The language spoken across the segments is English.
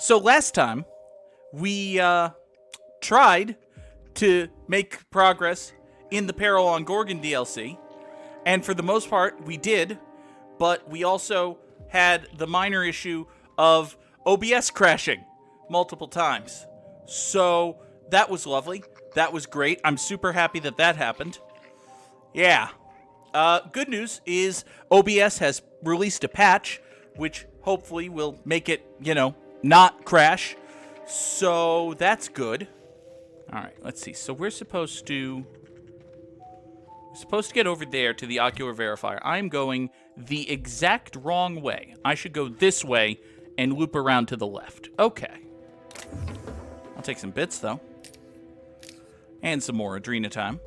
So last time, we tried to make progress in the Peril on Gorgon DLC, and for the most part, we did, but we also had the minor issue of OBS crashing multiple times. So that was lovely. That was great. I'm super happy that that happened. Yeah. Good news is OBS has released a patch, which hopefully will make it, not crash. So that's good. All right, let's see. So we're supposed to get over there to the ocular verifier. I'm going the exact wrong way. I should go this way and loop around to the left. Okay. I'll take some bits, though. And some more Adrena time.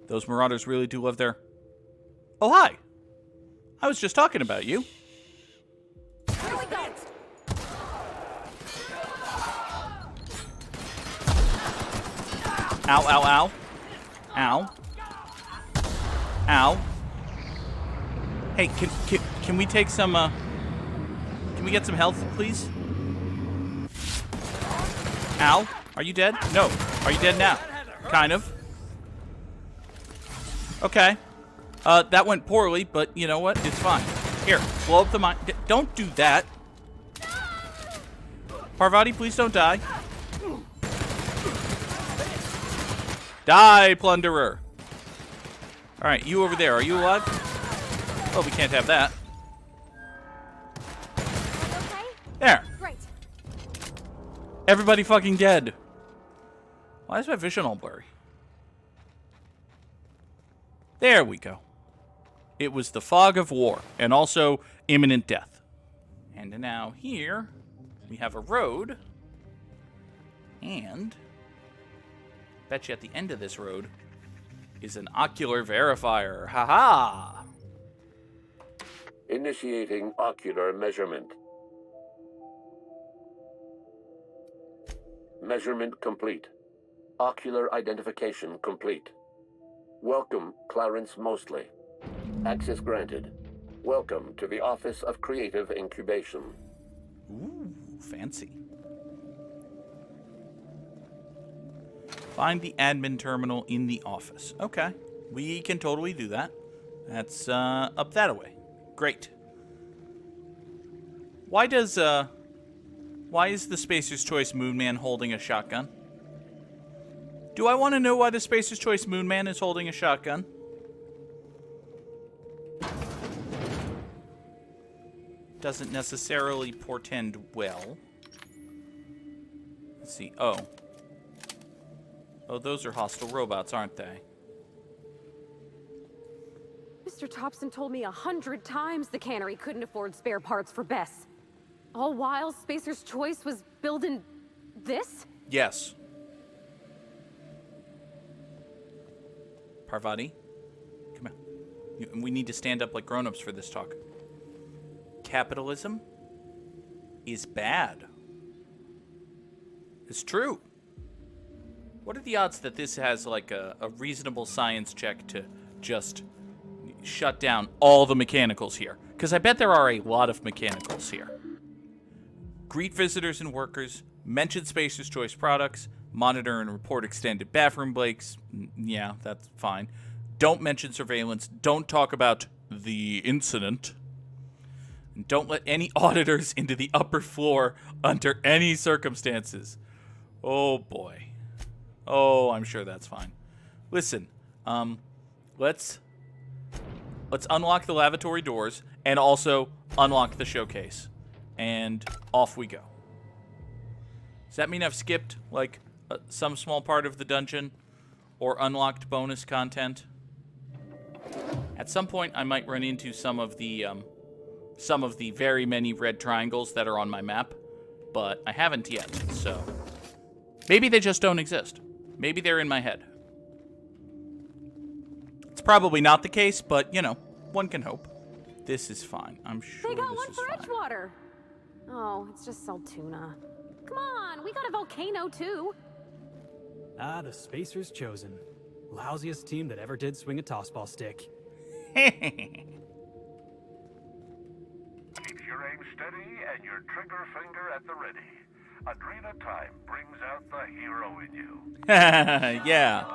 Those Marauders really do love their... Oh, hi! I was just talking about you. Here we go! Ow, ow, ow. Ow. Ow. Hey, can we take some, Can we get some health, please? Ow. Are you dead? No. Are you dead now? Kind of. Okay. That went poorly, but you know what? It's fine. Here, blow up the mine. Don't do that. Parvati, please don't die. Die, plunderer. Alright, you over there. Are you alive? Oh, we can't have that. Okay? There. Great. Everybody fucking dead. Why is my vision all blurry? There we go. It was the fog of war, and also imminent death. And now here, we have a road. And... bet you at the end of this road is an ocular verifier. Ha-ha! Initiating ocular measurement. Measurement complete. Ocular identification complete. Welcome, Clarence Mostly. Access granted. Welcome to the Office of Creative Incubation. Ooh, fancy. Find the admin terminal in the office. Okay, we can totally do that. That's up that way. Great. Why is the Spacer's Choice Moon Man holding a shotgun? Do I want to know why the Spacer's Choice Moon Man is holding a shotgun? Doesn't necessarily portend well. Let's see. Oh, those are hostile robots, aren't they? Mr. Thompson told me 100 times the cannery couldn't afford spare parts for Bess. All while Spacer's Choice was building this? Yes. Parvati, come here. We need to stand up like grown-ups for this talk. Capitalism is bad. It's true. What are the odds that this has like a reasonable science check to just shut down all the mechanicals here? Because I bet there are a lot of mechanicals here. Greet visitors and workers, mention Spacer's Choice products, monitor and report extended bathroom breaks. Yeah, that's fine. Don't mention surveillance. Don't talk about the incident. And don't let any auditors into the upper floor under any circumstances. Oh, boy. Oh, I'm sure that's fine. Listen, let's unlock the lavatory doors and also unlock the showcase. And off we go. Does that mean I've skipped, like, some small part of the dungeon or unlocked bonus content? At some point, I might run into some of the very many red triangles that are on my map, but I haven't yet, so maybe they just don't exist. Maybe they're in my head. It's probably not the case, but, one can hope. This is fine. I'm sure They got this one is for fine. Edgewater. Oh, it's just Saltuna. Come on, we got a volcano too. Ah, the Spacer's chosen. Lousiest team that ever did swing a tossball stick. Securing steady and your trigger finger at the ready. Adrena time brings out the hero in you. Yeah.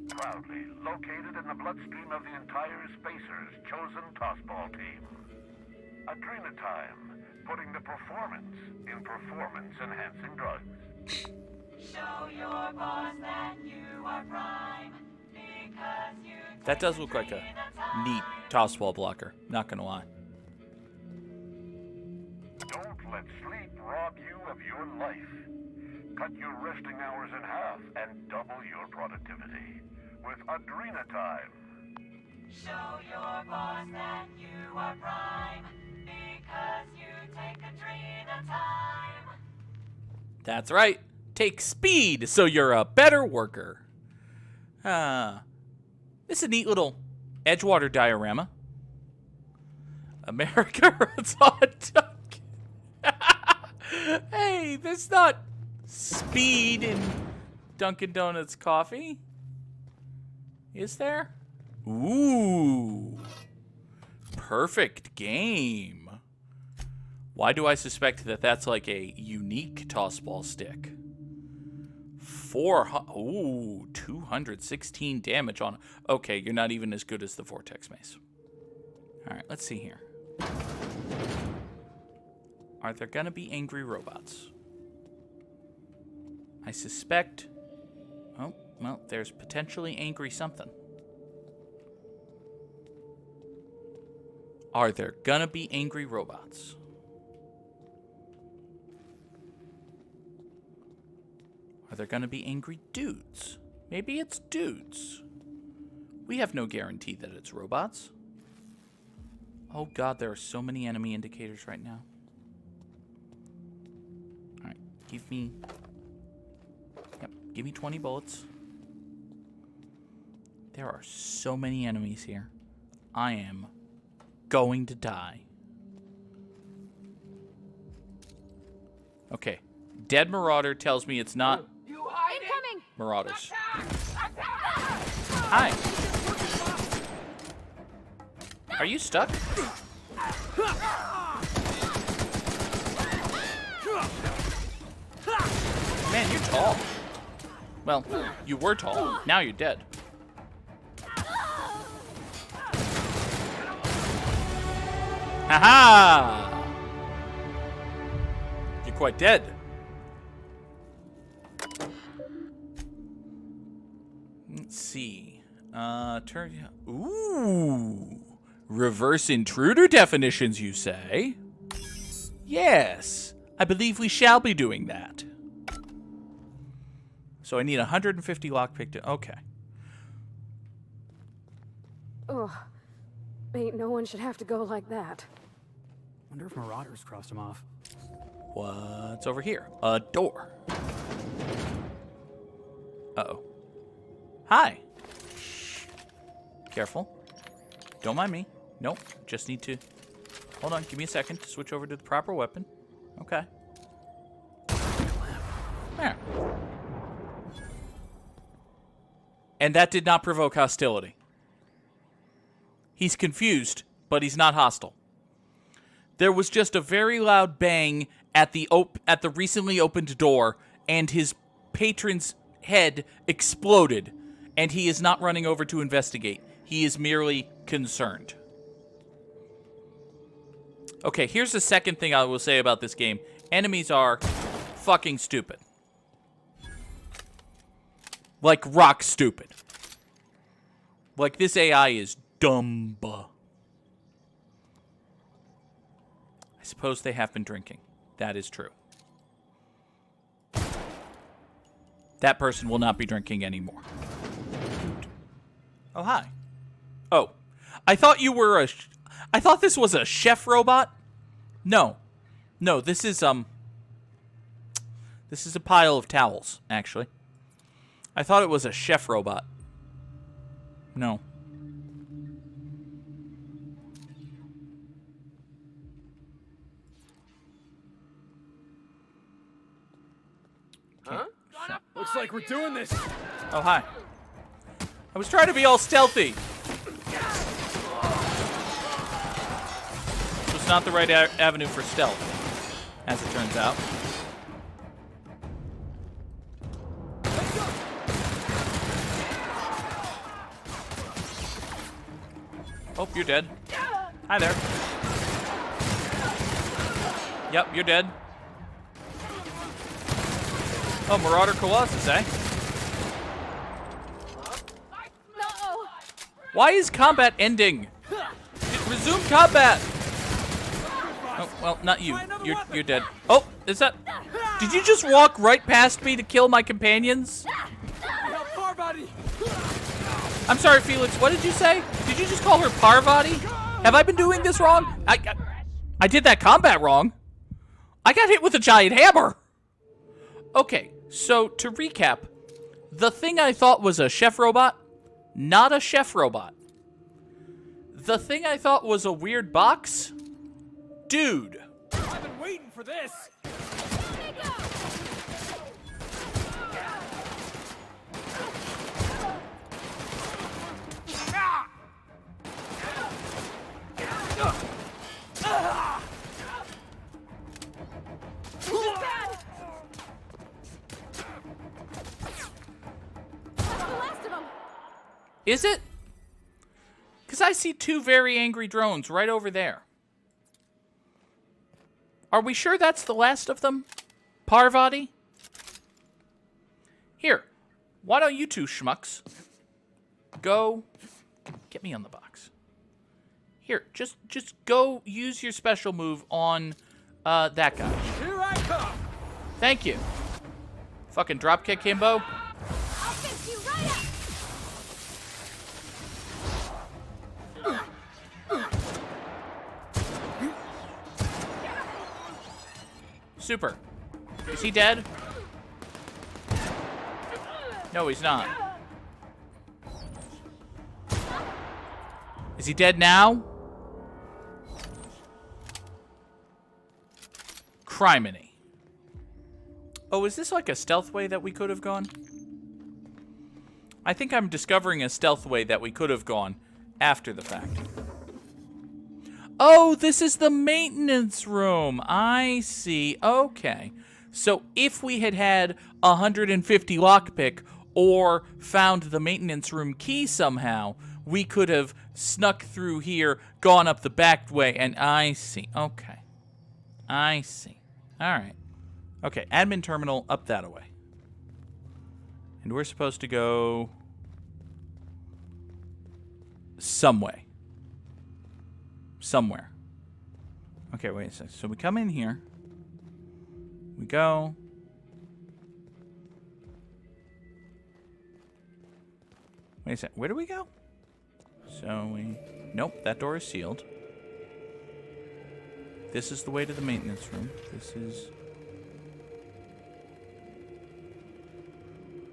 Proudly located in the bloodstream of the entire Spacers chosen tossball team. Adrena time, putting the performance in performance-enhancing drugs. Show your boss that you are prime, because you That does look like a neat toss ball blocker, not gonna lie. Don't let sleep rob you of your life. Cut your resting hours in half and double your productivity with Adrena time. show your boss that you are prime, because you take Adrena time. That's right. Take speed so you're a better worker. This is a neat little Edgewater diorama. America runs hot dog. Hey, there's not speed in Dunkin' Donuts coffee. Is there? Ooh. Perfect game. Why do I suspect that that's like a unique tossball stick? 216 damage on. Okay, you're not even as good as the Vortex Mace. All right, let's see here. Are there gonna be angry robots? I suspect. Oh, well, there's potentially angry something. Are there gonna be angry robots? Are there gonna be angry dudes? Maybe it's dudes. We have no guarantee that it's robots. Oh god, there are so many enemy indicators right now. Alright, give me 20 bullets. There are so many enemies here. I am going to die. Okay. Dead Marauder tells me it's not Incoming! Marauders. Hi. Are you stuck? Man, you're tall. Well, you were tall. Now you're dead. Haha! You're quite dead. Let's see. Turn. Ooh. Reverse intruder definitions, you say? Yes. I believe we shall be doing that. So I need 150 lockpick to. Okay. Ugh. Ain't no one should have to go like that. Wonder if Marauders crossed him off. What's over here? A door. Uh-oh. Hi. Shh. Careful. Don't mind me. Nope. Just need to... Hold on. Give me a second to switch over to the proper weapon. Okay. There. And that did not provoke hostility. He's confused, but he's not hostile. There was just a very loud bang at the recently opened door, and his patron's head exploded, and he is not running over to investigate. He is merely concerned. Okay, here's the second thing I will say about this game. Enemies are fucking stupid. Like, rock stupid. Like, this AI is dumb. I suppose they have been drinking. That is true. That person will not be drinking anymore. Oh, hi. Oh. I thought you were I thought this was a chef robot. No. No, this is a pile of towels, actually. I thought it was a chef robot. No. Huh? Looks Looks like we're doing this. Oh, hi. I was trying to be all stealthy. This was not the right avenue for stealth, as it turns out. Oh, you're dead. Hi there. Yep, you're dead. Oh, Marauder Colossus, eh? No! Why is combat ending? Resume combat! Oh, well, not you. You're dead. Oh, is that... Did you just walk right past me to kill my companions? I'm sorry, Felix. What did you say? Did you just call her Parvati? Have I been doing this wrong? I did that combat wrong. I got hit with a giant hammer. Okay, so to recap, the thing I thought was a chef robot, not a chef robot. The thing I thought was a weird box, dude. I've been waiting for this. Is it? Because I see two very angry drones right over there. Are we sure that's the last of them? Parvati? Here, why don't you two schmucks go... Get me on the box. Here, just go use your special move on that guy. Here I come. Thank you. Fucking dropkick himbo. I'll fix you right up! Super. Is he dead? No, he's not. Is he dead now? Criminy. Oh, is this like a stealth way that we could have gone? I think I'm discovering a stealth way that we could have gone after the fact. Oh, this is the maintenance room. I see. Okay. So if we had had 150 lockpick or found the maintenance room key somehow, we could have snuck through here, gone up the back way, and I see. Okay. I see. All right. Okay, admin terminal up that way. And we're supposed to go some way. Somewhere. Okay, wait a second. So we come in here. We go. Wait a second. Where do we go? So we... Nope, that door is sealed. This is the way to the maintenance room. This is...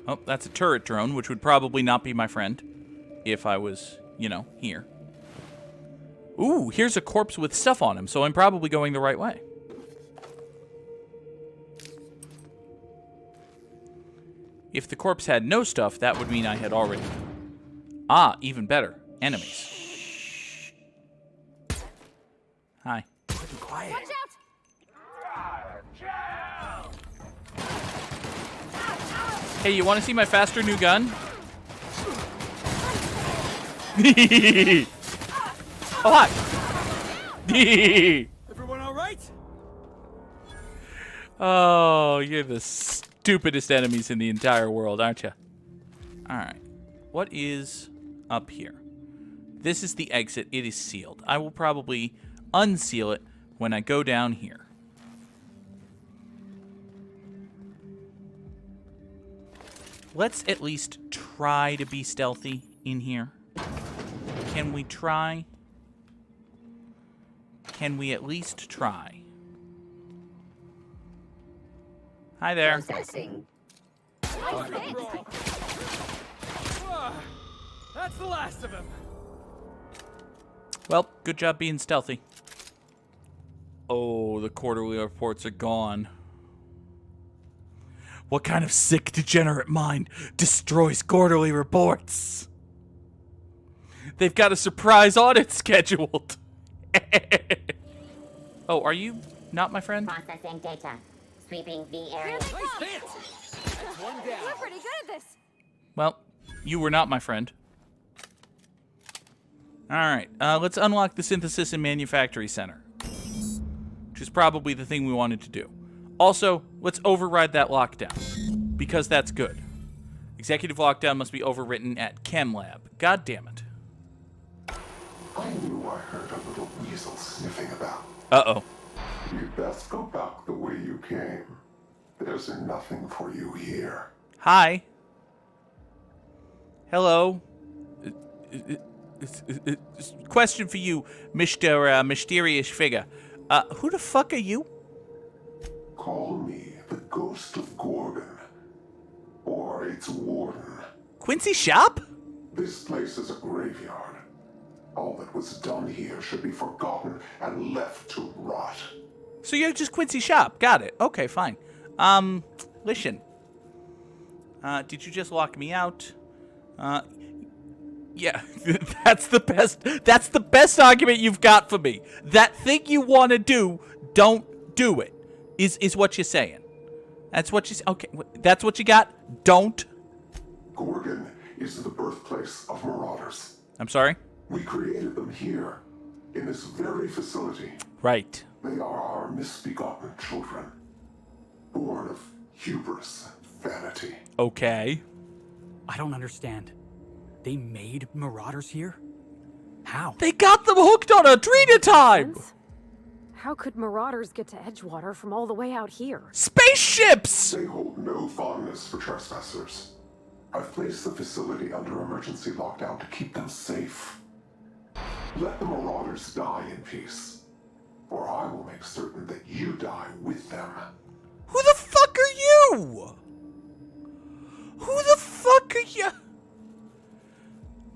Oh, that's a turret drone, which would probably not be my friend if I was, you know, here. Ooh, here's a corpse with stuff on him, so I'm probably going the right way. If the corpse had no stuff, that would mean I had already... Ah, even better. Enemies. Hi. Quiet. Watch out! Hey, you want to see my faster new gun? Oh, hi. Everyone all right? Oh, you're the stupidest enemies in the entire world, aren't you? All right. What is up here? This is the exit. It is sealed. I will probably unseal it when I go down here. Let's at least try to be stealthy in here. Can we try? Can we at least try? Hi there. Processing. That's the last of them. Well, good job being stealthy. Oh, the quarterly reports are gone. What kind of sick, degenerate mind destroys quarterly reports? They've got a surprise audit scheduled. Oh, are you not my friend? Processing data. Sweeping the area. We're pretty good at this. Well, you were not my friend. Alright, let's unlock the Synthesis and Manufactory Center. Which is probably the thing we wanted to do. Also, let's override that lockdown. Because that's good. Executive lockdown must be overwritten at Chem Lab. God damn it. I knew I heard a little weasel sniffing about. Uh-oh. You'd best go back the way you came. There's nothing for you here. Hi. Hello. Question for you, Mr. Mysterious Figure. Who the fuck are you? Call me the Ghost of Gorgon. Or its warden. Quincy Shop? This place is a graveyard. All that was done here should be forgotten and left to rot. So you're just Quincy Shop. Got it. Okay, fine. Listen. Did you just lock me out? Yeah, that's the best argument you've got for me. That thing you want to do, don't do it, is what you're saying. That's what you okay, that's what you got? Don't. Gorgon is the birthplace of marauders. I'm sorry? We created them here, in this very facility. Right. They are our misbegotten children, born of hubris, vanity. Okay. I don't understand. They made marauders here? How? They got them hooked on Adrena time! How could marauders get to Edgewater from all the way out here? Spaceships! They hold no fondness for trespassers. I've placed the facility under emergency lockdown to keep them safe. Let the marauders die in peace, or I will make certain that you die with them. Who the fuck are you? Who the fuck are you?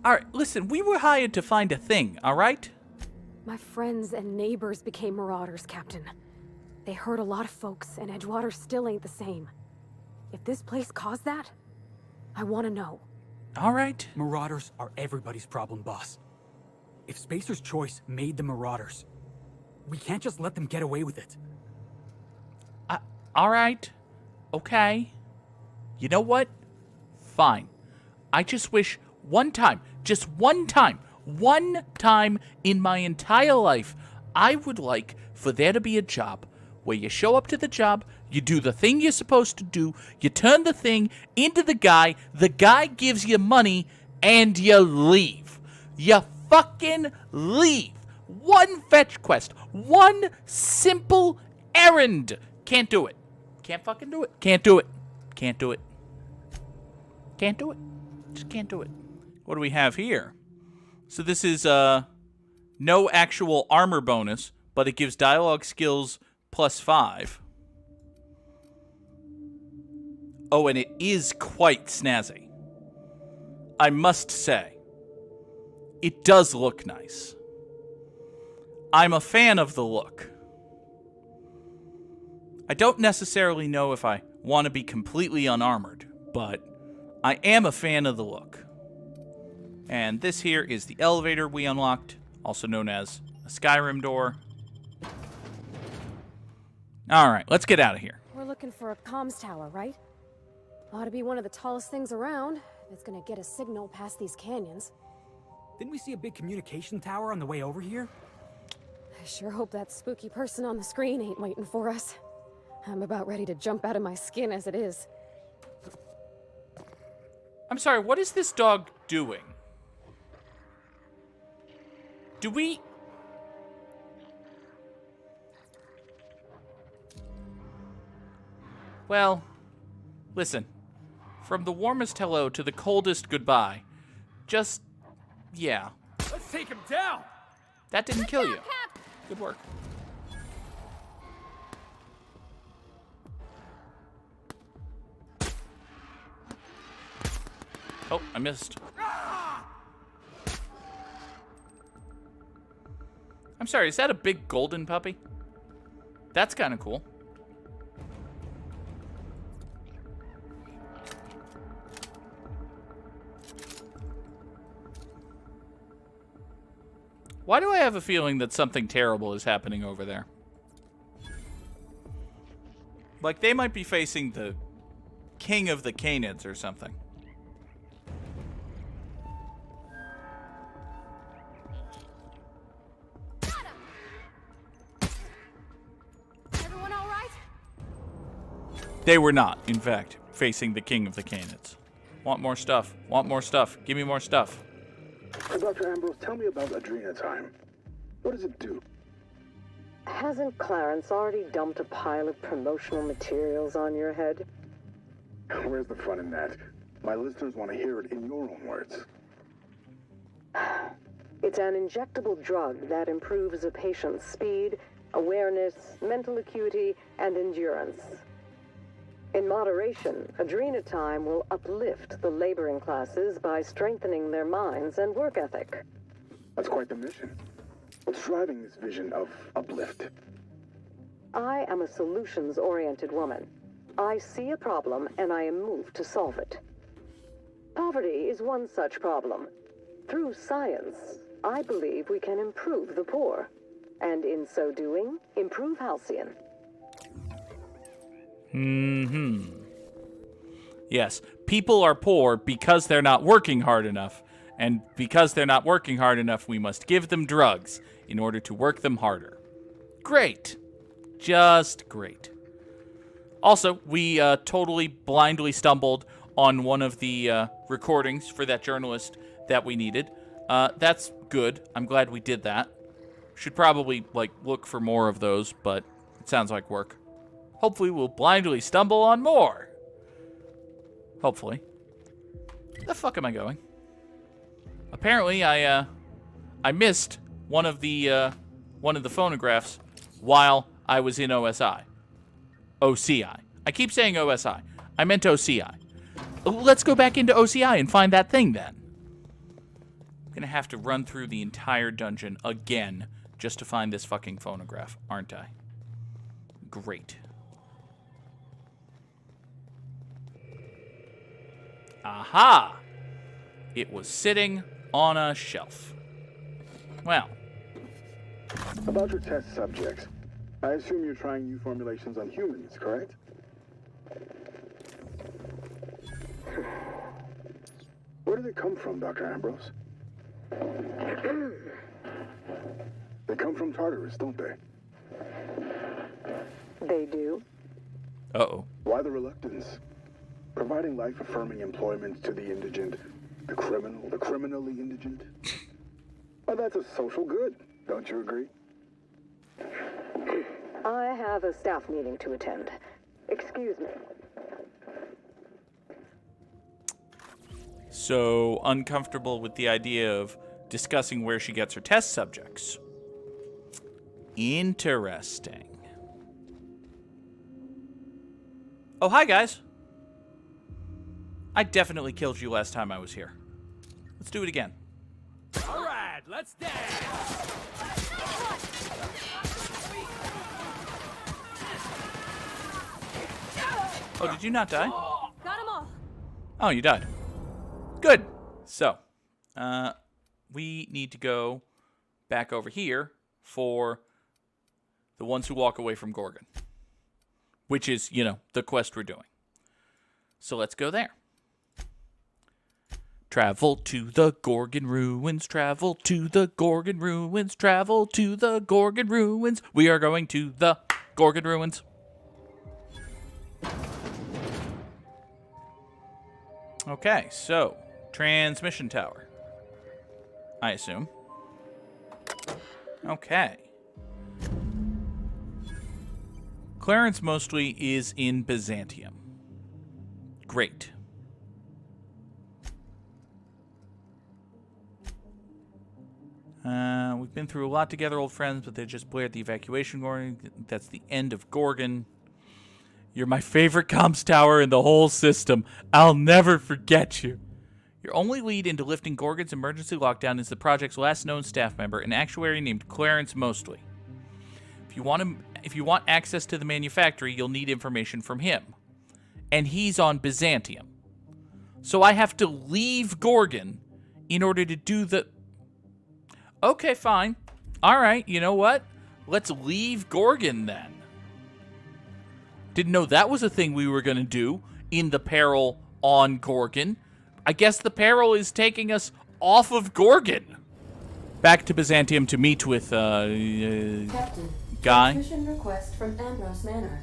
Alright, listen, we were hired to find a thing, alright? My friends and neighbors became marauders, Captain. They hurt a lot of folks, and Edgewater still ain't the same. If this place caused that, I want to know. Alright. Marauders are everybody's problem, boss. If Spacer's Choice made the marauders, we can't just let them get away with it. Alright. Okay. You know what? Fine. I just wish just one time in my entire life, I would like for there to be a job where you show up to the job, you do the thing you're supposed to do, you turn the thing into the guy gives you money, and you leave. You fucking leave. One fetch quest. One simple errand. Can't do it. Can't fucking do it. Can't do it. Can't do it. Can't do it. Just can't do it. What do we have here? So this is no actual armor bonus, but it gives dialogue skills +5. Oh, and it is quite snazzy. I must say, it does look nice. I'm a fan of the look. I don't necessarily know if I want to be completely unarmored, but I am a fan of the look. And this here is the elevator we unlocked, also known as a Skyrim door. Alright, let's get out of here. We're looking for a comms tower, right? Ought to be one of the tallest things around, if it's gonna get a signal past these canyons. Didn't we see a big communication tower on the way over here? I sure hope that spooky person on the screen ain't waiting for us. I'm about ready to jump out of my skin as it is. I'm sorry, what is this dog doing? Do we... Well, listen. From the warmest hello to the coldest goodbye. Just, yeah. Let's take him down! That didn't kill you. Good work. Oh, I missed. I'm sorry, is that a big golden puppy? That's kind of cool. Why do I have a feeling that something terrible is happening over there? Like, they might be facing the king of the Canids or something. Everyone all right? They were not, in fact, facing the king of the Canids. Want more stuff. Want more stuff. Give me more stuff. Dr. Ambrose, tell me about Adrenatime. What does it do? Hasn't Clarence already dumped a pile of promotional materials on your head? Where's the fun in that? My listeners want to hear it in your own words. It's an injectable drug that improves a patient's speed, awareness, mental acuity, and endurance. In moderation, Adrenatime will uplift the laboring classes by strengthening their minds and work ethic. That's quite the mission. What's driving this vision of uplift? I am a solutions-oriented woman. I see a problem and I am moved to solve it. Poverty is one such problem. Through science, I believe we can improve the poor, and in so doing, improve Halcyon. Yes, people are poor because they're not working hard enough. And because they're not working hard enough, we must give them drugs in order to work them harder. Great. Just great. Also, we totally blindly stumbled on one of the recordings for that journalist that we needed. That's good. I'm glad we did that. Should probably, look for more of those, but it sounds like work. Hopefully we'll blindly stumble on more. Hopefully. Where the fuck am I going? Apparently, I missed one of the phonographs while I was in OSI. OCI. I keep saying OSI. I meant OCI. Let's go back into OCI and find that thing then. I'm gonna have to run through the entire dungeon again just to find this fucking phonograph, aren't I? Great. Aha! It was sitting on a shelf. Well. About your test subjects, I assume you're trying new formulations on humans, correct? Where do they come from, Dr. Ambrose? They come from Tartarus, don't they? They do. Uh-oh. Why the reluctance? Providing life-affirming employment to the indigent, the criminally indigent? Well, that's a social good, don't you agree? I have a staff meeting to attend. Excuse me. So uncomfortable with the idea of discussing where she gets her test subjects. Interesting. Oh, hi, guys. I definitely killed you last time I was here. Let's do it again. All right, let's dance. Oh, did you not die? Got 'em all. Oh, you died. Good. So, we need to go back over here for the ones who walk away from Gorgon. Which is, the quest we're doing. So let's go there. Travel to the Gorgon ruins, travel to the Gorgon ruins, travel to the Gorgon ruins. We are going to the Gorgon ruins. Okay, so transmission tower, I assume. Okay. Clarence Mostly is in Byzantium. Great. We've been through a lot together, old friends, but they just blared the evacuation warning. That's the end of Gorgon. You're my favorite comms tower in the whole system. I'll never forget you. Your only lead into lifting Gorgon's emergency lockdown is the project's last known staff member, an actuary named Clarence Mostly. If you want access to the manufactory, you'll need information from him. And he's on Byzantium. So I have to leave Gorgon in order to do the... Okay, fine. All right, you know what? Let's leave Gorgon then. Didn't know that was a thing we were going to do in the Peril on Gorgon. I guess the Peril is taking us off of Gorgon. Back to Byzantium to meet with, Captain, guy. Transmission request from Ambrose Manor.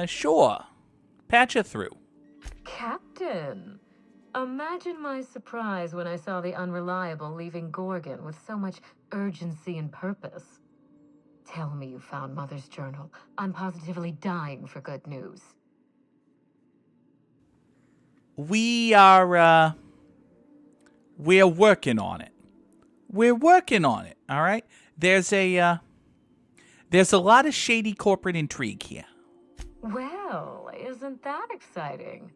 Sure. Patch it through. Captain, imagine my surprise when I saw the Unreliable leaving Gorgon with so much urgency and purpose. Tell me you found Mother's journal. I'm positively dying for good news. We're working on it. We're working on it, all right? There's a lot of shady corporate intrigue here. Well, isn't that exciting?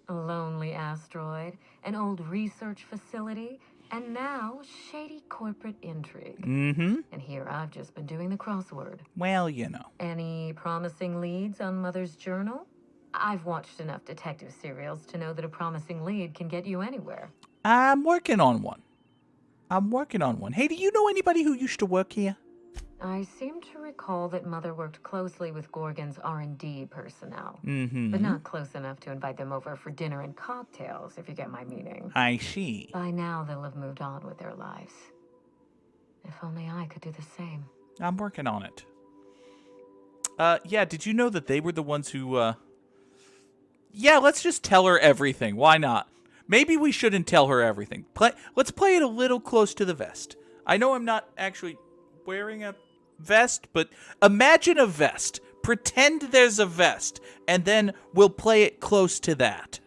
A lonely asteroid, an old research facility, and now shady corporate intrigue. Mm-hmm. And here I've just been doing the crossword. Well, you know. Any promising leads on Mother's journal? I've watched enough detective serials to know that a promising lead can get you anywhere. I'm working on one. Hey, do you know anybody who used to work here? I seem to recall that Mother worked closely with Gorgon's R&D personnel. Mm-hmm. But not close enough to invite them over for dinner and cocktails, if you get my meaning. I see. By now, they'll have moved on with their lives. If only I could do the same. I'm working on it. Yeah, did you know that they were the ones who, Yeah, let's just tell her everything. Why not? Maybe we shouldn't tell her everything. Let's play it a little close to the vest. I know I'm not actually wearing a vest, but imagine a vest. Pretend there's a vest, and then we'll play it close to that.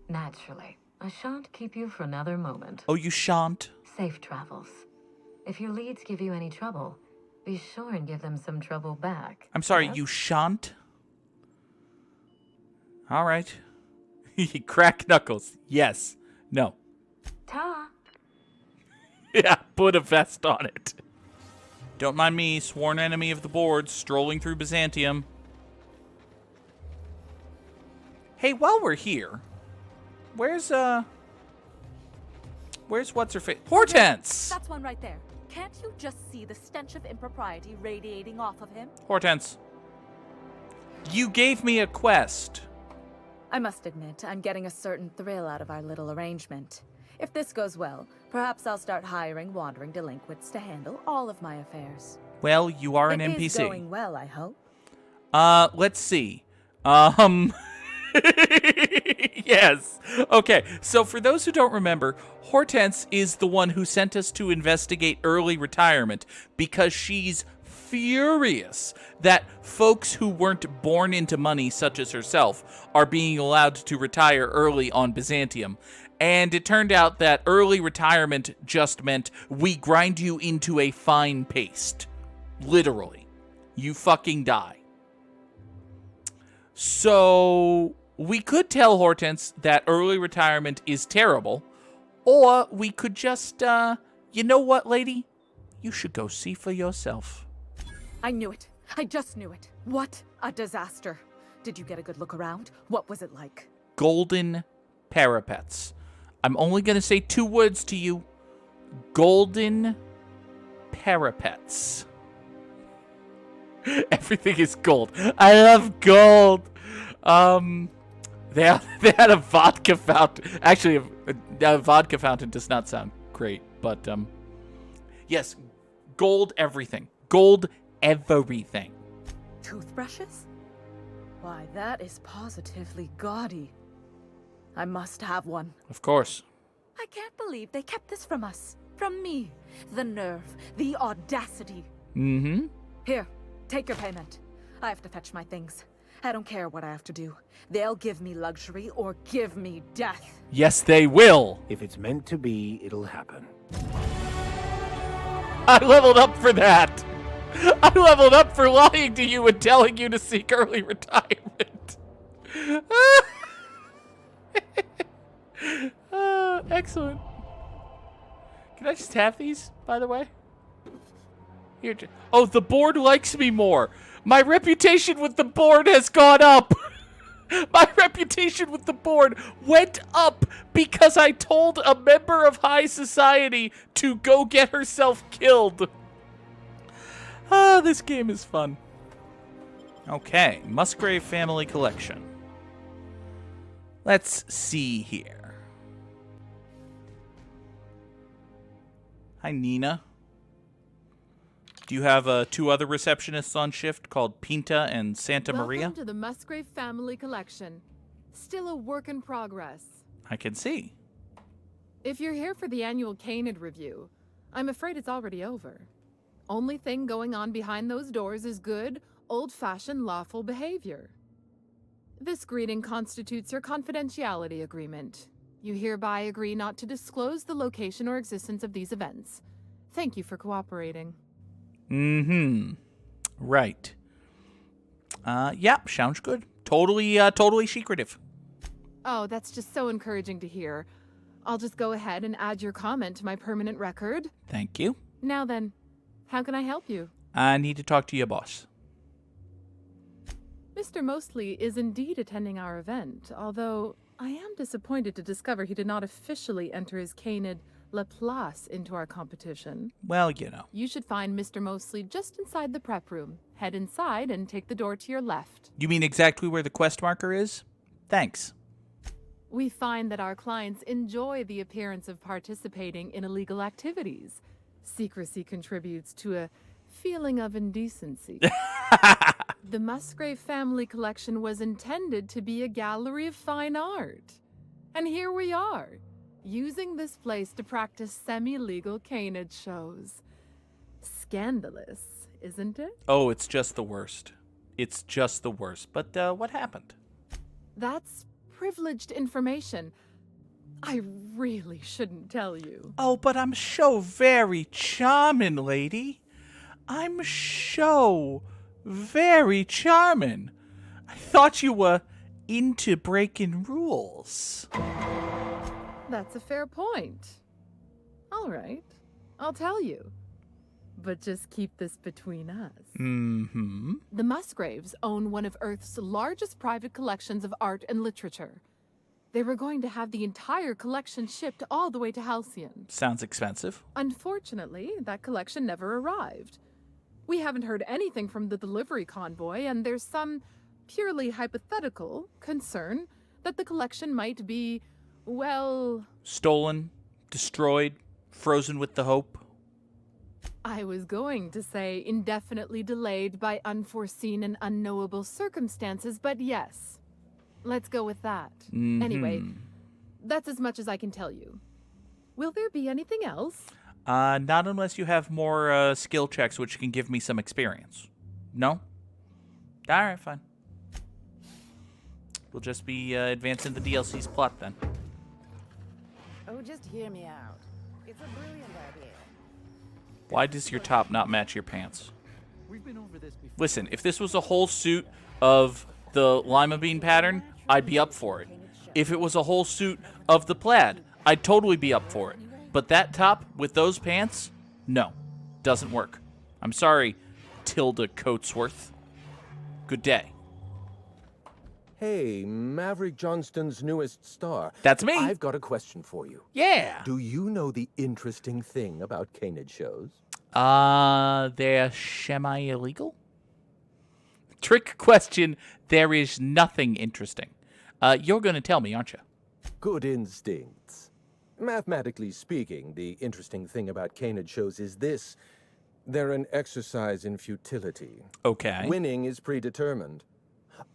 Naturally. I shan't keep you for another moment. Oh, you shan't? Safe travels. If your leads give you any trouble, be sure and give them some trouble back. I'm sorry, yes? You shan't? All right. Crack knuckles. Yes. No. Ta. Yeah, put a vest on it. Don't mind me, sworn enemy of the board, strolling through Byzantium. Hey, while we're here, where's what's-her-face? Hortense! That's one right there. Can't you just see the stench of impropriety radiating off of him? Hortense. You gave me a quest. I must admit, I'm getting a certain thrill out of our little arrangement. If this goes well, perhaps I'll start hiring wandering delinquents to handle all of my affairs. Well, you are an It NPC. is going well, I hope. Let's see. Yes. Okay, so for those who don't remember, Hortense is the one who sent us to investigate early retirement because she's furious that folks who weren't born into money, such as herself, are being allowed to retire early on Byzantium. And it turned out that early retirement just meant we grind you into a fine paste. Literally. You fucking die. So we could tell Hortense that early retirement is terrible, or we could just, you know what, lady? You should go see for yourself. I knew it. I just knew it. What a disaster. Did you get a good look around? What was it like? Golden parapets. I'm only going to say 2 words to you. Golden parapets. Everything is gold. I love gold. They had a vodka fountain. Actually, a vodka fountain does not sound great, but yes, gold everything. Gold everything. Toothbrushes? Why, that is positively gaudy. I must have one. Of course. I can't believe they kept this from us. From me. The nerve. The audacity. Mm-hmm. Here, take your payment. I have to fetch my things. I don't care what I have to do. They'll give me luxury or give me death. Yes, they will. If it's meant to be, it'll happen. I leveled up for that. I leveled up for lying to you and telling you to seek early retirement. Excellent. Can I just have these, by the way? Here. Oh, the board likes me more. My reputation with the board has gone up. My reputation with the board went up because I told a member of high society to go get herself killed. Ah, this game is fun. Okay, Musgrave Family Collection. Let's see here. Hi, Nina. Do you have 2 other receptionists on shift called Pinta and Santa Maria? Welcome to the Musgrave Family Collection. Still a work in progress. I can see. If you're here for the annual Canid review, I'm afraid it's already over. Only thing going on behind those doors is good, old-fashioned lawful behavior. This greeting constitutes your confidentiality agreement. You hereby agree not to disclose the location or existence of these events. Thank you for cooperating. Mm-hmm. Right. Yeah, sounds good. Totally secretive. Oh, that's just so encouraging to hear. I'll just go ahead and add your comment to my permanent record. Thank you. Now then, how can I help you? I need to talk to your boss. Mr. Mostly is indeed attending our event, although I am disappointed to discover he did not officially enter his Canid Laplace into our competition. Well, you know. You should find Mr. Mostly just inside the prep room. Head inside and take the door to your left. You mean exactly where the quest marker is? Thanks. We find that our clients enjoy the appearance of participating in illegal activities. Secrecy contributes to a feeling of indecency. The Musgrave Family Collection was intended to be a gallery of fine art. And here we are, using this place to practice semi-legal Canid shows. Scandalous, isn't it? Oh, it's just the worst. It's just the worst. But what happened? That's privileged information. I really shouldn't tell you. Oh, but I'm so very charming, lady. I'm so very charming. I thought you were into breaking rules. That's a fair point. All right, I'll tell you. But just keep this between us. Mm-hmm. The Musgraves own one of Earth's largest private collections of art and literature. They were going to have the entire collection shipped all the way to Halcyon. Sounds expensive. Unfortunately, that collection never arrived. We haven't heard anything from the delivery convoy, and there's some purely hypothetical concern that the collection might be, well... Stolen, destroyed, frozen with the hope. I was going to say indefinitely delayed by unforeseen and unknowable circumstances, but yes. Let's go with that. Mm-hmm. Anyway, that's as much as I can tell you. Will there be anything else? Not unless you have more skill checks, which can give me some experience. No? All right, fine. We'll just be advancing the DLC's plot then. Oh, just hear me out. It's a brilliant idea. Why does your top not match your pants? Listen, if this was a whole suit of the lima bean pattern, I'd be up for it. If it was a whole suit of the plaid, I'd totally be up for it. But that top with those pants, no, doesn't work. I'm sorry, Tilda Coatsworth. Good day. Hey, Maverick Johnston's newest star. That's me. I've got a question for you. Yeah. Do you know the interesting thing about Canid shows? They're semi-illegal? Trick question. There is nothing interesting. You're going to tell me, aren't you? Good instincts. Mathematically speaking, the interesting thing about Canid shows is this. They're an exercise in futility. Okay. Winning is predetermined.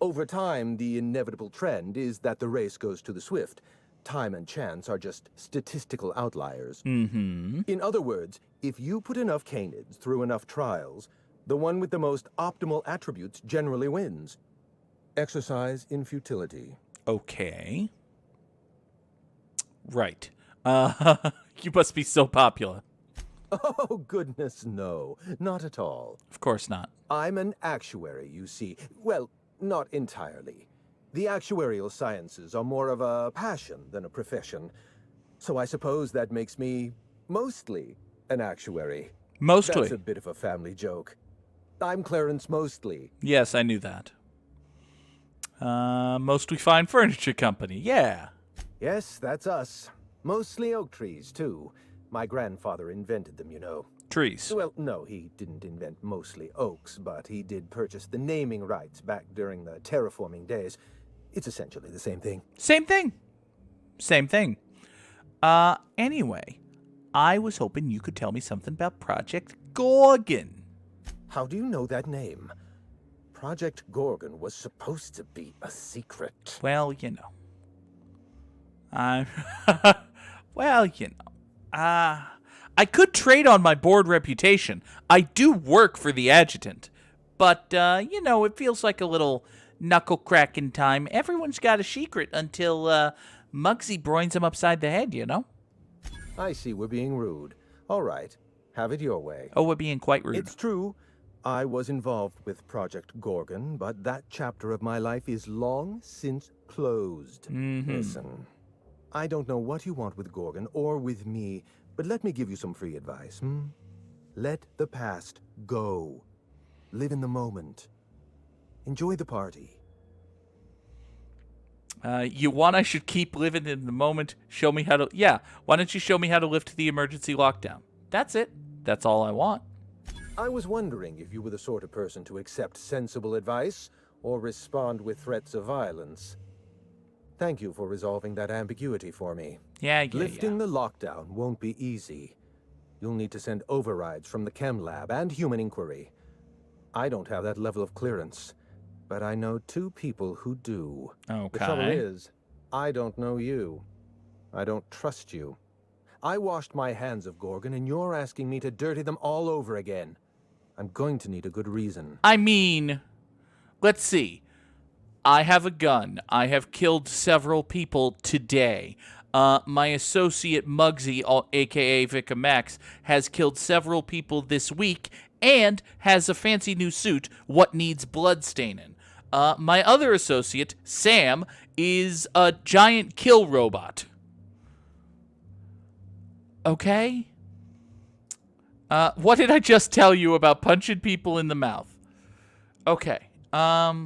Over time, the inevitable trend is that the race goes to the swift. Time and chance are just statistical outliers. Mm-hmm. In other words, if you put enough Canids through enough trials, the one with the most optimal attributes generally wins. Exercise in futility. Okay. Right. You must be so popular. Oh, goodness, no. Not at all. Of course not. I'm an actuary, you see. Well, not entirely. The actuarial sciences are more of a passion than a profession. So I suppose that makes me mostly an actuary. Mostly? That's a bit of a family joke. I'm Clarence Mostly. Yes, I knew that. Mostly Fine Furniture Company, yeah. Yes, that's us. Mostly oak trees, too. My grandfather invented them, you know. Trees. Well, no, he didn't invent mostly oaks, but he did purchase the naming rights back during the terraforming days. It's essentially the same thing. Same thing. Same thing. Anyway, I was hoping you could tell me something about Project Gorgon. How do you know that name? Project Gorgon was supposed to be a secret. Well, you know. Well, you know. I could trade on my board reputation. I do work for the adjutant. But, you know, it feels like a little knuckle-cracking time. Everyone's got a secret until, Muggsy broins him upside the head, you know? I see we're being rude. All right. Have it your way. Oh, we're being quite rude. It's true. I was involved with Project Gorgon, but that chapter of my life is long since closed. Listen, I don't know what you want with Gorgon or with me, but let me give you some free advice. Let the past go. Live in the moment. Enjoy the party. You want I should keep living in the moment? Show me how to... Yeah, why don't you show me how to lift the emergency lockdown? That's it. That's all I want. I was wondering if you were the sort of person to accept sensible advice or respond with threats of violence. Thank you for resolving that ambiguity for me. Yeah. Lifting the lockdown won't be easy. You'll need to send overrides from the chem lab and human inquiry. I don't have that level of clearance, but I know two people who do. Okay. The trouble is, I don't know you. I don't trust you. I washed my hands of Gorgon, and you're asking me to dirty them all over again. I'm going to need a good reason. I mean, let's see. I have a gun. I have killed several people today. My associate Muggsy, a.k.a. Vicar Max, has killed several people this week and has a fancy new suit, what needs bloodstaining. My other associate, Sam, is a giant kill robot. Okay? What did I just tell you about punching people in the mouth? Okay. I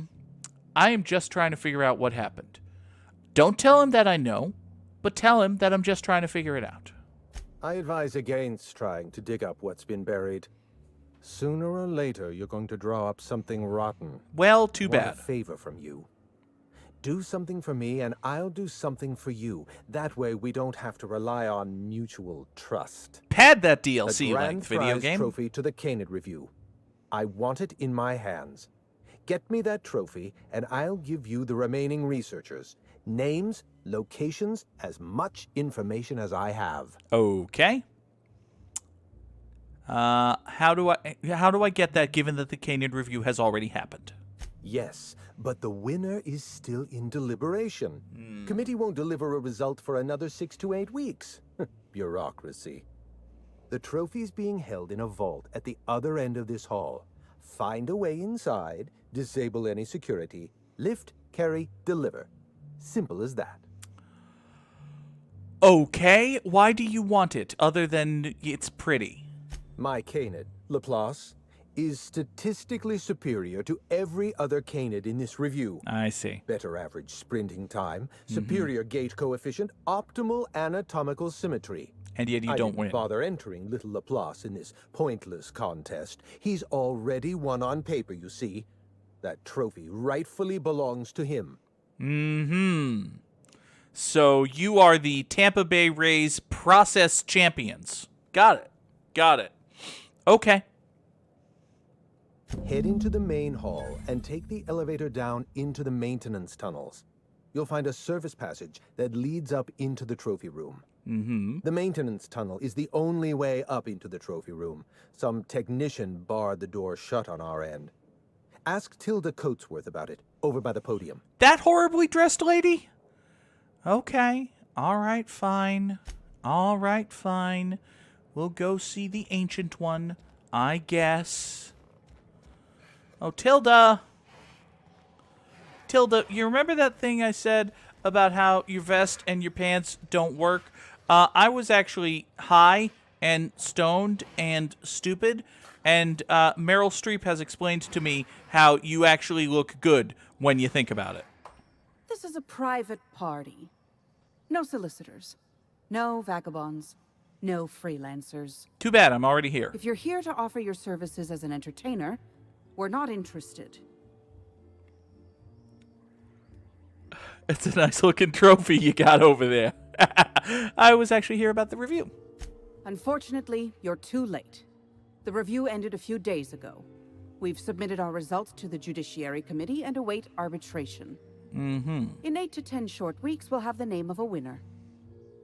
am just trying to figure out what happened. Don't tell him that I know, but tell him that I'm just trying to figure it out. I advise against trying to dig up what's been buried. Sooner or later, you're going to draw up something rotten. Well, too I want bad. a favor from you. Do something for me, and I'll do something for you. That way, we don't have to rely on mutual trust. Pad that DLC a length video game. Trophy to the Canid Review. I want it in my hands. Get me that trophy, and I'll give you the remaining researchers. Names, locations, as much information as I have. Okay. How do I get that, given that the Canid Review has already happened? Yes, but the winner is still in deliberation. Committee won't deliver a result for another 6 to 8 weeks. Bureaucracy. The trophy's being held in a vault at the other end of this hall. Find a way inside, disable any security, lift, carry, deliver. Simple as that. Okay, why do you want it, other than it's pretty? My Canid, Laplace, is statistically superior to every other Canid in this review. I see. Better average sprinting time, superior gait coefficient, optimal anatomical symmetry. And yet you don't win. I didn't bother entering little Laplace in this pointless contest. He's already won on paper, you see. That trophy rightfully belongs to him. So you are the Tampa Bay Rays process champions. Got it. Got it. Okay. Head into the main hall and take the elevator down into the maintenance tunnels. You'll find a service passage that leads up into the trophy room. The maintenance tunnel is the only way up into the trophy room. Some technician barred the door shut on our end. Ask Tilda Coatsworth about it, over by the podium. That horribly dressed lady? Okay. All right, fine. All right, fine. We'll go see the ancient one, I guess. Oh, Tilda. Tilda, you remember that thing I said about how your vest and your pants don't work? I was actually high and stoned and stupid, and Meryl Streep has explained to me how you actually look good when you think about it. This is a private party. No solicitors. No vagabonds. No freelancers. Too bad, I'm already here. If you're here to offer your services as an entertainer, we're not interested. It's a nice looking trophy you got over there. I was actually here about the review. Unfortunately, you're too late. The review ended a few days ago. We've submitted our results to the Judiciary Committee and await arbitration. Mm-hmm. In 8 to 10 short weeks, we'll have the name of a winner.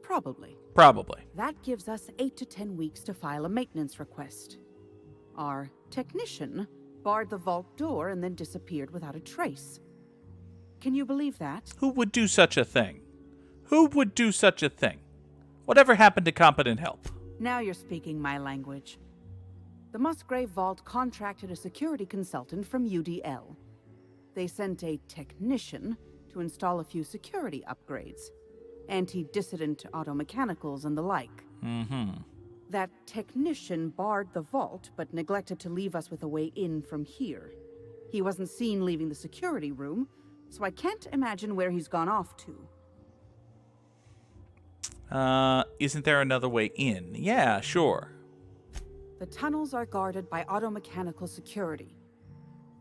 Probably. Probably. That gives us 8 to 10 weeks to file a maintenance request. Our technician barred the vault door and then disappeared without a trace. Can you believe that? Who would do such a thing? Who would do such a thing? Whatever happened to competent help? Now you're speaking my language. The Musgrave Vault contracted a security consultant from UDL. They sent a technician to install a few security upgrades. Anti-dissident automechanicals and the like. Mm-hmm. That technician barred the vault, but neglected to leave us with a way in from here. He wasn't seen leaving the security room, so I can't imagine where he's gone off to. Isn't there another way in? Yeah, sure. The tunnels are guarded by automechanical security.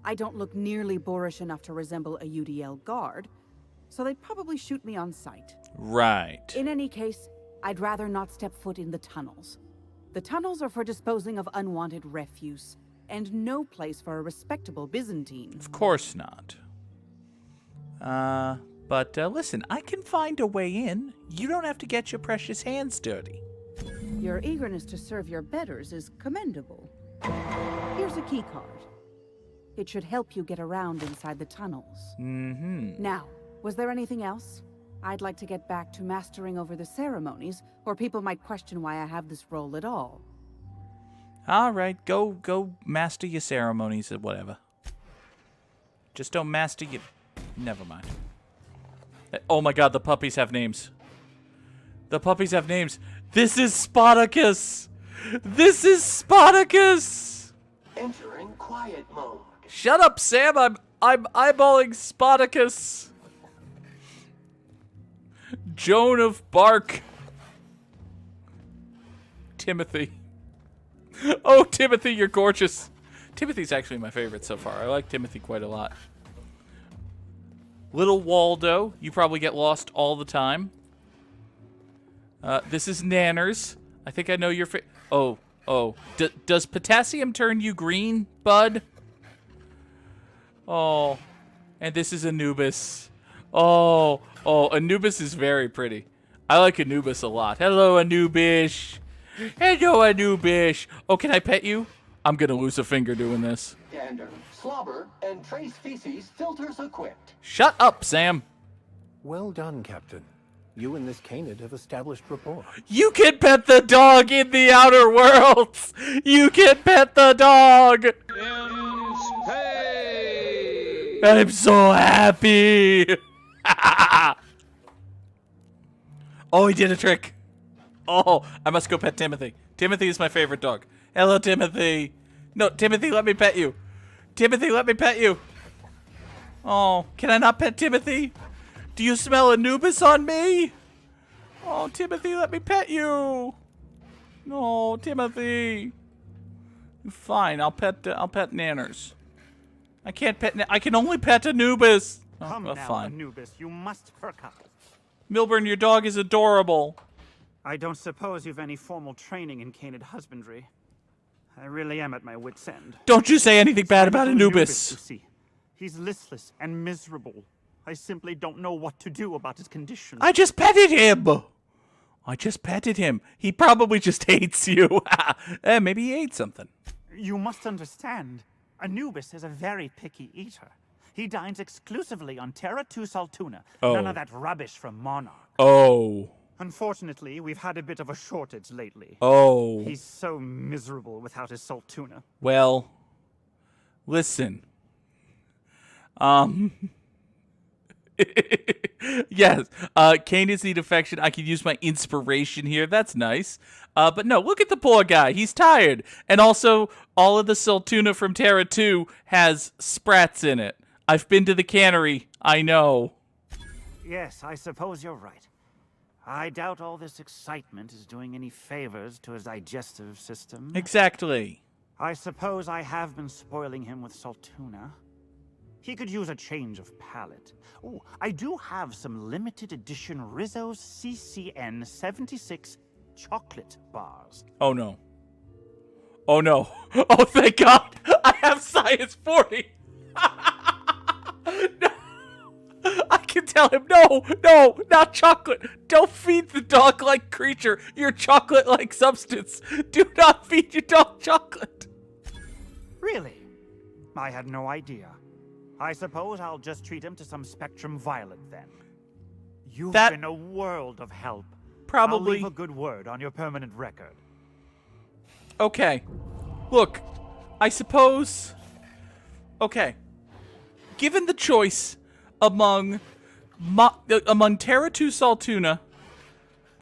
I don't look nearly boorish enough to resemble a UDL guard, so they'd probably shoot me on sight. Right. In any case, I'd rather not step foot in the tunnels. The tunnels are for disposing of unwanted refuse, and no place for a respectable Byzantine. Of course not. But listen, I can find a way in. You don't have to get your precious hands dirty. Your eagerness to serve your betters is commendable. Here's a key card. It should help you get around inside the tunnels. Mm-hmm. Now, was there anything else? I'd like to get back to mastering over the ceremonies, or people might question why I have this role at all. All right, go master your ceremonies or whatever. Just don't master your... Never mind. Oh my god, the puppies have names. The puppies have names. This is Spartacus! This is Spartacus! Entering quiet mode. Shut up, Sam! I'm eyeballing Spartacus! Joan of Bark. Timothy. Oh, Timothy, you're gorgeous. Timothy's actually my favorite so far. I like Timothy quite a lot. Little Waldo. You probably get lost all the time. This is Nanners. I think I know your Oh. Does potassium turn you green, bud? Oh. And this is Anubis. Oh, Anubis is very pretty. I like Anubis a lot. Hello, Anubis. Hello, Anubis. Oh, can I pet you? I'm gonna lose a finger doing this. Gander, slobber, and trace feces filters equipped. Shut up, Sam. Well done, Captain. You and this canid have established rapport. You can pet the dog in the Outer Worlds. You can pet the dog. In space. I'm so happy. Oh, he did a trick. Oh, I must go pet Timothy. Timothy is my favorite dog. Hello, Timothy. No, Timothy, let me pet you. Timothy, let me pet you. Oh, can I not pet Timothy? Do you smell Anubis on me? Oh, Timothy, let me pet you. No, Timothy. Fine, I'll pet Nanners. I can't pet. I can only pet Anubis. Oh, Come now, fine. Anubis, you must perk up. Milburn, your dog is adorable. I don't suppose you've any formal training in canid husbandry. I really am at my wit's end. Don't you say anything bad about Anubis, you Anubis. see. He's listless and miserable. I simply don't know what to do about his condition. I just petted him. I just petted him. He probably just hates you. Maybe he ate something. You must understand, Anubis is a very picky eater. He dines exclusively on Terra 2 Saltuna. Oh. None of that rubbish from Monarch. Oh. Unfortunately, we've had a bit of a shortage lately. Oh. He's so miserable without his salt tuna. Well, listen. Yes, Candace need affection. I could use my inspiration here. That's nice. But no, look at the poor guy. He's tired. And also, all of the Saltuna from Terra 2 has sprats in it. I've been to the cannery. I know. Yes, I suppose you're right. I doubt all this excitement is doing any favors to his digestive system. Exactly. I suppose I have been spoiling him with saltuna. He could use a change of palate. Oh, I do have some limited edition Rizzo's CCN 76 chocolate bars. Oh no. Oh no. Oh, thank God. I have Science 40. No. I can tell him, no, not chocolate. Don't feed the dog-like creature your chocolate-like substance. Do not feed your dog chocolate. Really? I had no idea. I suppose I'll just treat him to some Spectrum Violet then. You've been a world of help. Probably. I'll leave a good word on your permanent record. Okay. Look, I suppose... Okay. Given the choice among Terra 2 Saltuna,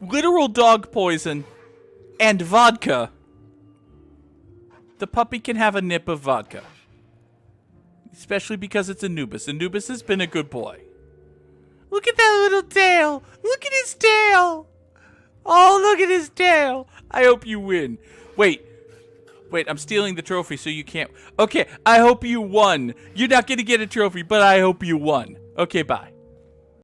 literal dog poison, and vodka, the puppy can have a nip of vodka. Especially because it's Anubis. Anubis has been a good boy. Look at that little tail! Look at his tail! Oh, look at his tail! I hope you win. Wait, I'm stealing the trophy so you can't... Okay, I hope you won. You're not gonna get a trophy, but I hope you won. Okay, bye.